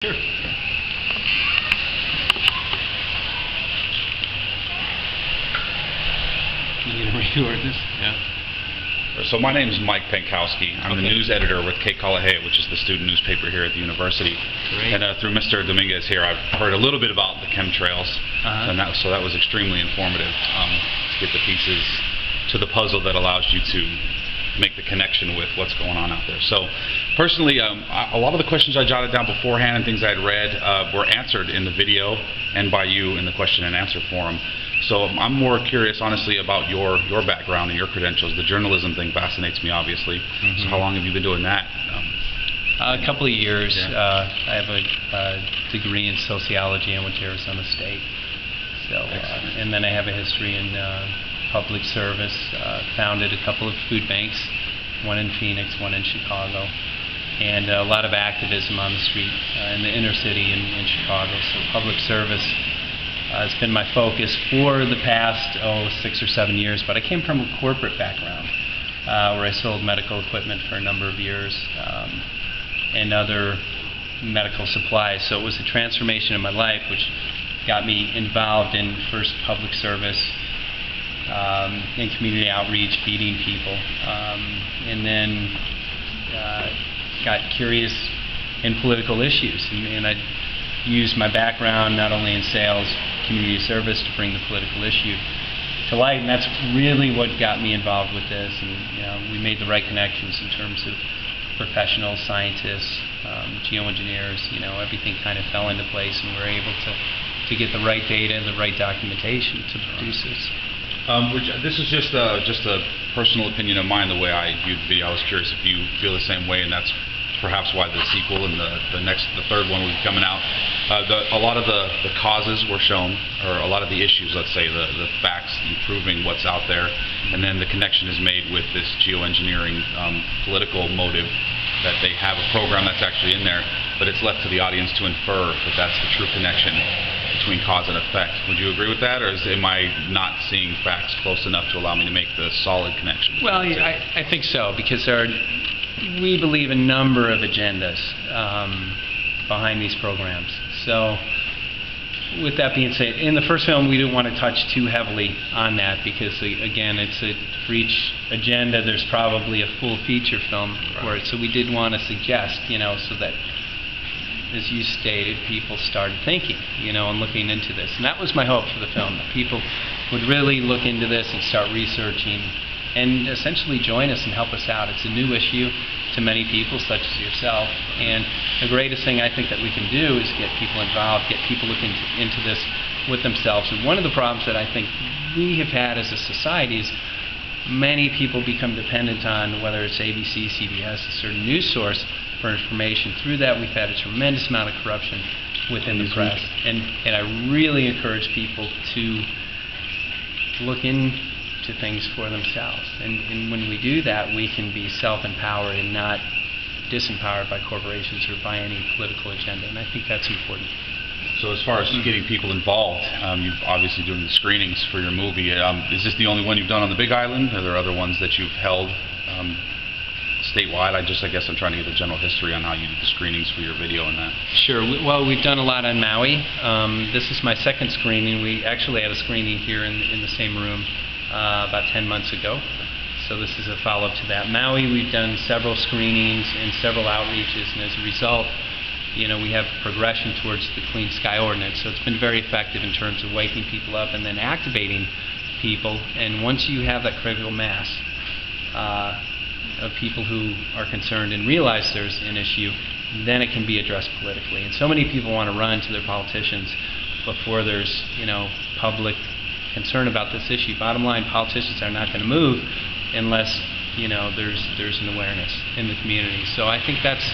Sure. You gonna record this? Yeah. So my name is Mike Pankowski. I'm the news editor with Ke Kalahea, which is the student newspaper here at the university. Great. And through Mr. Dominguez here, I've heard a little bit about the chemtrails, and so that was extremely informative to get the pieces to the puzzle that allows you to make the connection with what's going on out there. So personally, a lot of the questions I jotted down beforehand and things I had read were answered in the video and by you in the question and answer forum. So I'm more curious, honestly, about your background and your credentials. The journalism thing fascinates me, obviously. So how long have you been doing that? A couple of years. Yeah. I have a degree in sociology. I went to Arizona State. So, and then I have a history in public service. Founded a couple of food banks, one in Phoenix, one in Chicago, and a lot of activism on the street in the inner city in Chicago. So public service has been my focus for the past 6 or 7 years, but I came from a corporate background where I sold medical equipment for a number of years and other medical supplies. So it was a transformation in my life which got me involved in first public service, in community outreach, feeding people, and then got curious in political issues, and I used my background not only in sales, community service to bring the political issue to light, and that's really what got me involved with this. And we made the right connections in terms of professionals, scientists, geoengineers. Everything kind of fell into place, and we were able to get the right data and the right documentation to produce this. This is just a personal opinion of mine, the way I viewed the video. I was curious if you feel the same way, and that's perhaps why the sequel and the third one will be coming out. A lot of the causes were shown, or a lot of the issues, let's say, the facts proving what's out there, and then the connection is made with this geoengineering political motive, that they have a program that's actually in there, but it's left to the audience to infer that that's the true connection between cause and effect. Would you agree with that, or am I not seeing facts close enough to allow me to make the solid connection? Well, I think so, because we believe a number of agendas behind these programs. So with that being said, in the first film we didn't want to touch too heavily on that, because again, for each agenda there's probably a full feature film for it. So we did want to suggest, so that, as you stated, people started thinking, and looking into this. And that was my hope for the film, that people would really look into this and start researching and essentially join us and help us out. It's a new issue to many people, such as yourself, and the greatest thing I think that we can do is get people involved, get people looking into this with themselves. And one of the problems that I think we have had as a society is many people become dependent on, whether it's ABC, CBS, a certain news source for information. Through that, we've had a tremendous amount of corruption within the press, and I really encourage people to look into things for themselves. And when we do that, we can be self-empowered and not disempowered by corporations or by any political agenda, and I think that's important. So as far as getting people involved, you've obviously doing the screenings for your movie. Is this the only one you've done on the Big Island? Are there other ones that you've held statewide? I guess I'm trying to get the general history on how you do the screenings for your video and that. Sure. Well, we've done a lot on Maui. This is my second screening. We actually had a screening here in the same room about 10 months ago. So this is a follow-up to that. Maui, we've done several screenings and several outreaches, and as a result, we have progression towards the Clean Sky Ordinance. So it's been very effective in terms of waking people up and then activating people. And once you have that critical mass of people who are concerned and realize there's an issue, then it can be addressed politically. And so many people want to run to their politicians before there's public concern about this issue. Bottom line, politicians are not going to move unless there's an awareness in the community. So I think that's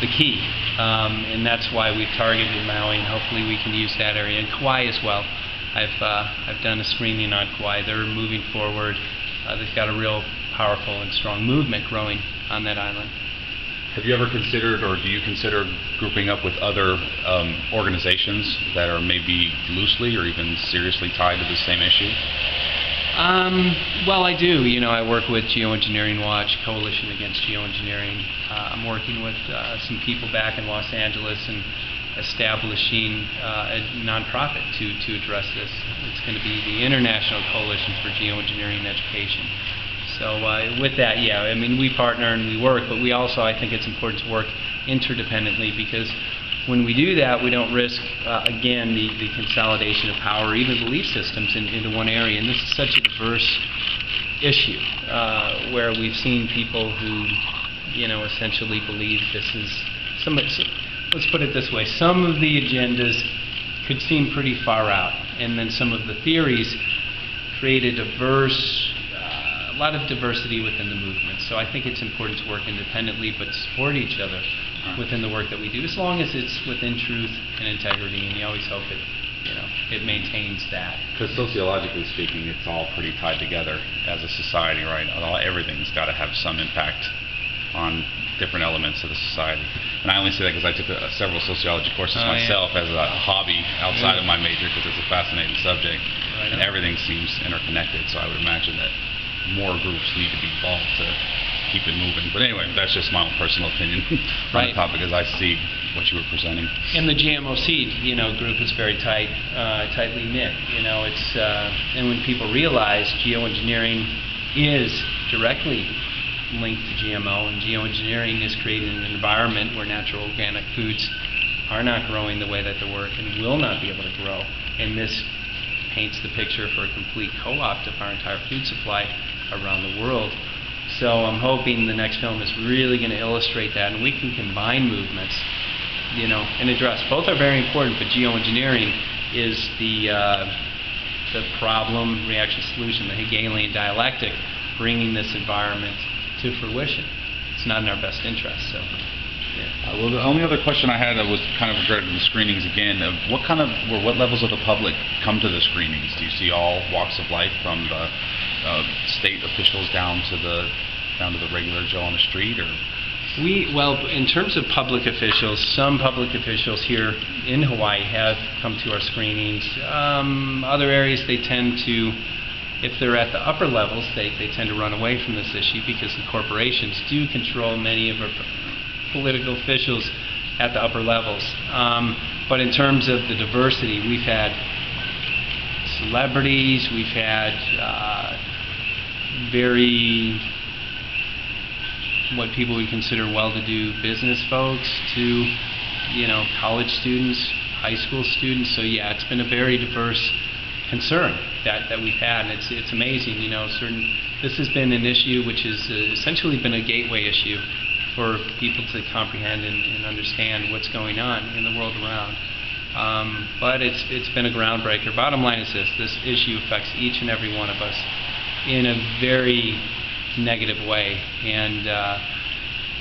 the key, and that's why we've targeted Maui, and hopefully we can use that area. And Kauai as well. I've done a screening on Kauai. They're moving forward. They've got a real powerful and strong movement growing on that island. Have you ever considered, or do you consider, grouping up with other organizations that are maybe loosely or even seriously tied to the same issue? Well, I do. I work with Geoengineering Watch, Coalition Against Geoengineering. I'm working with some people back in Los Angeles and establishing a nonprofit to address this. It's going to be the International Coalition for Geoengineering Education. So with that, yeah, we partner and we work, but we also, I think it's important to work interdependently, because when we do that, we don't risk, again, the consolidation of power, even belief systems, into one area. And this is such a diverse issue, where we've seen people who, essentially believe this is let's put it this way: some of the agendas could seem pretty far out, and then some of the theories create a lot of diversity within the movement. So I think it's important to work independently, but support each other within the work that we do, as long as it's within truth and integrity, and you always hope it maintains that. Because sociologically speaking, it's all pretty tied together as a society, right? Everything's got to have some impact on different elements of the society. And I only say that because I took several sociology courses myself as a hobby outside of my major, because it's a fascinating subject, and everything seems interconnected. So I would imagine that more groups need to be involved to keep it moving. But anyway, that's just my own personal opinion on the topic as I see what you were presenting. And the GMOC, group is very tightly knit. And when people realize geoengineering is directly linked to GMO, and geoengineering is creating an environment where natural organic foods are not growing the way that they work and will not be able to grow. And this paints the picture for a complete co-opt of our entire food supply around the world. So I'm hoping the next film is really going to illustrate that, and we can combine movements, and address. Both are very important, but geoengineering is the problem, reaction, solution, the Hegelian dialectic, bringing this environment to fruition. It's not in our best interest. So. Yeah. Well, the only other question I had was kind of regarding the screenings again. What levels of the public come to the screenings? Do you see all walks of life, from the state officials down to the regular Joe on the street, or? Well, in terms of public officials, some public officials here in Hawaii have come to our screenings. Other areas, they tend to, if they're at the upper levels, they tend to run away from this issue, because the corporations do control many of our political officials at the upper levels. But in terms of the diversity, we've had celebrities, we've had what people would consider well-to-do business folks, to college students, high school students. So yeah, it's been a very diverse concern that we've had, and it's amazing. This has been an issue which has essentially been a gateway issue for people to comprehend and understand what's going on in the world around. But it's been a groundbreaker. Bottom line is this issue affects each and every one of us in a very negative way, and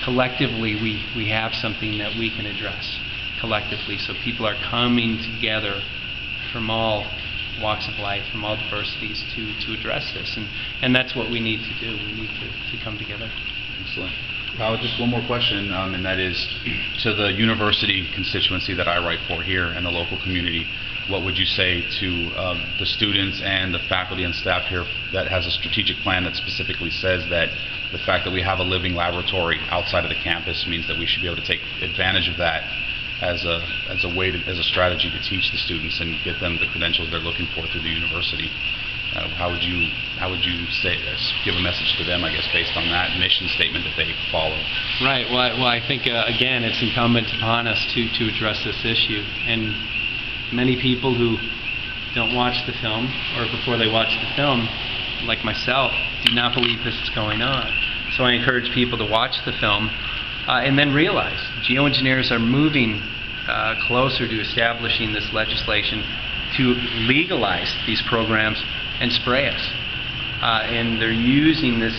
collectively we have something that we can address collectively. So people are coming together from all walks of life, from all diversities, to address this, and that's what we need to do. We need to come together. Excellent. Just one more question, and that is, to the university constituency that I write for here and the local community, what would you say to the students and the faculty and staff here that has a strategic plan that specifically says that the fact that we have a living laboratory outside of the campus means that we should be able to take advantage of that as a strategy to teach the students and get them the credentials they're looking for through the university? How would you give a message to them, I guess, based on that mission statement that they follow? Right. Well, I think again, it's incumbent upon us to address this issue. And many people who don't watch the film, or before they watch the film, like myself, do not believe this is going on. So I encourage people to watch the film and then realize geoengineers are moving closer to establishing this legislation to legalize these programs and spray us. And they're using this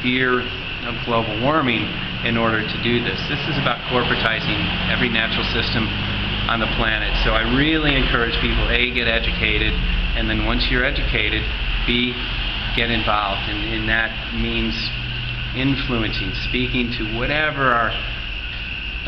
fear of global warming in order to do this. This is about corporatizing every natural system on the planet. So I really encourage people, A, get educated, and then once you're educated, B, get involved. And that means influencing, speaking to whatever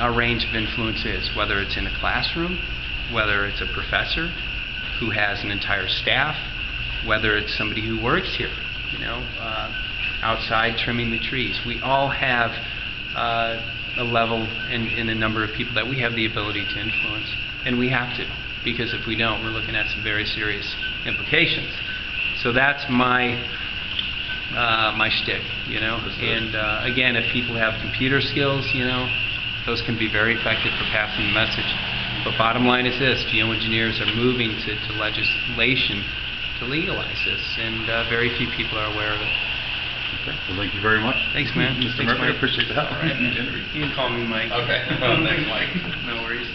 our range of influence is, whether it's in a classroom, whether it's a professor who has an entire staff, whether it's somebody who works here, outside trimming the trees. We all have a level and a number of people that we have the ability to influence, and we have to, because if we don't, we're looking at some very serious implications. So that's my shtick, And again, if people have computer skills, those can be very effective for passing the message. But bottom line is this: geoengineers are moving to legislation to legalize this, and very few people are aware of it. Okay. Well, thank you very much. Thanks, man. Mr. Thanks, Murphy, Mike. I appreciate the help. You can call me Mike. Okay. Well, thanks, Mike. No worries.